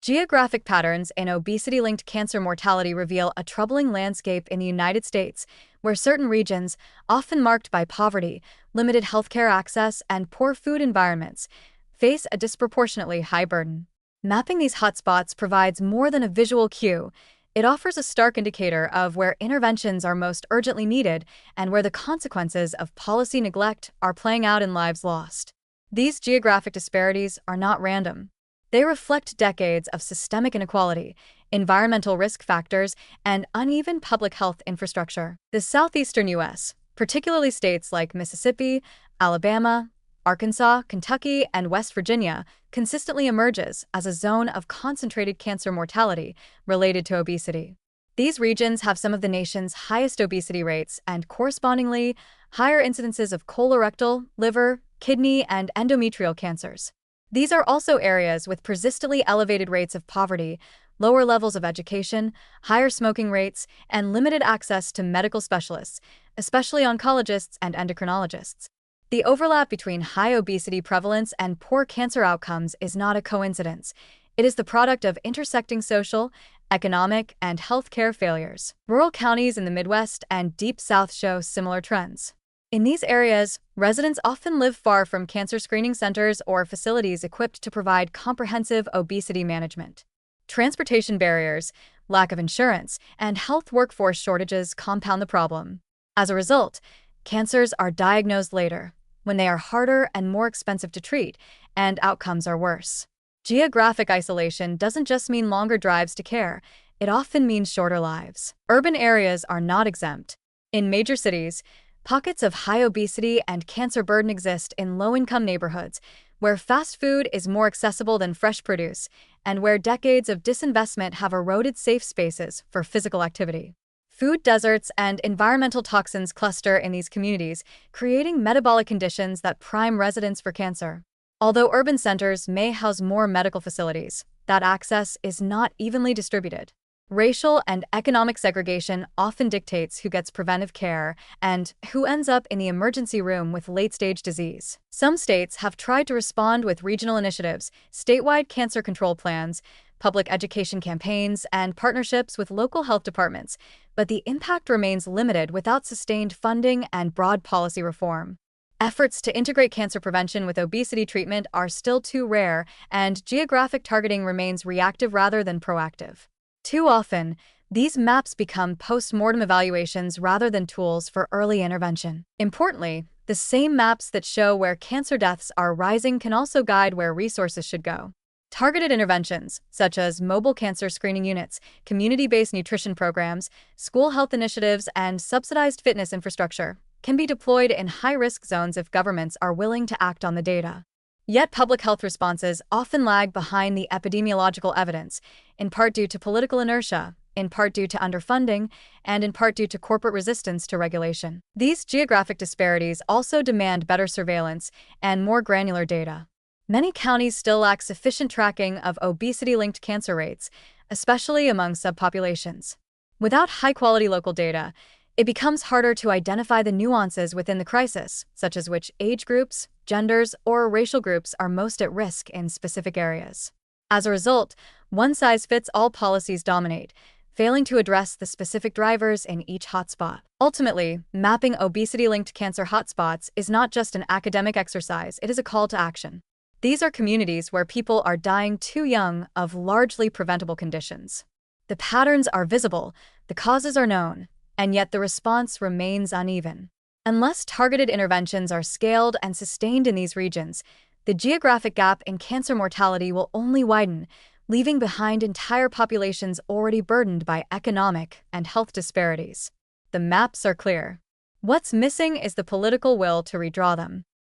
Geographic patterns in obesity-linked cancer mortality reveal a troubling landscape in the United States, where certain regions, often marked by poverty, limited healthcare access, and poor food environments, face a disproportionately high burden. Mapping these hotspots provides more than a visual cue. It offers a stark indicator of where interventions are most urgently needed and where the consequences of policy neglect are playing out in lives lost. These geographic disparities are not random. They reflect decades of systemic inequality, environmental risk factors, and uneven public health infrastructure. The southeastern U.S., particularly states like Mississippi, Alabama, Arkansas, Kentucky, and West Virginia, consistently emerges as a zone of concentrated cancer mortality related to obesity. These regions have some of the nation's highest obesity rates and, correspondingly, higher incidences of colorectal, liver, kidney, and endometrial cancers. These are also areas with persistently elevated rates of poverty, lower levels of education, higher smoking rates, and limited access to medical specialists, especially oncologists and endocrinologists. The overlap between high obesity prevalence and poor cancer outcomes is not a coincidence. It is the product of intersecting social, economic, and healthcare failures. Rural counties in the Midwest and Deep South show similar trends. In these areas, residents often live far from cancer screening centers or facilities equipped to provide comprehensive obesity management. Transportation barriers, lack of insurance, and health workforce shortages compound the problem. As a result, cancers are diagnosed later, when they are harder and more expensive to treat, and outcomes are worse. Geographic isolation doesn't just mean longer drives to care, it often means shorter lives. Urban areas are not exempt. In major cities, pockets of high obesity and cancer burden exist in low-income neighborhoods, where fast food is more accessible than fresh produce, and where decades of disinvestment have eroded safe spaces for physical activity. Food deserts and environmental toxins cluster in these communities, creating metabolic conditions that prime residents for cancer. Although urban centers may house more medical facilities, that access is not evenly distributed. Racial and economic segregation often dictates who gets preventive care and who ends up in the emergency room with late-stage disease. Some states have tried to respond with regional initiatives, statewide cancer control plans, public education campaigns, and partnerships with local health departments, but the impact remains limited without sustained funding and broad policy reform. Efforts to integrate cancer prevention with obesity treatment are still too rare, and geographic targeting remains reactive rather than proactive. Too often, these maps become post-mortem evaluations rather than tools for early intervention. Importantly, the same maps that show where cancer deaths are rising can also guide where resources should go. Targeted interventions, such as mobile cancer screening units, community-based nutrition programs, school health initiatives, and subsidized fitness infrastructure, can be deployed in high-risk zones if governments are willing to act on the data. Yet public health responses often lag behind the epidemiological evidence, in part due to political inertia, in part due to underfunding, and in part due to corporate resistance to regulation. These geographic disparities also demand better surveillance and more granular data. Many counties still lack sufficient tracking of obesity-linked cancer rates, especially among subpopulations. Without high-quality local data, it becomes harder to identify the nuances within the crisis, such as which age groups, genders, or racial groups are most at risk in specific areas. As a result, one-size-fits-all policies dominate, failing to address the specific drivers in each hotspot. Ultimately, mapping obesity-linked cancer hotspots is not just an academic exercise, it is a call to action. These are communities where people are dying too young of largely preventable conditions. The patterns are visible, the causes are known, and yet the response remains uneven. Unless targeted interventions are scaled and sustained in these regions, the geographic gap in cancer mortality will only widen, leaving behind entire populations already burdened by economic and health disparities. The maps are clear. What's missing is the political will to redraw them.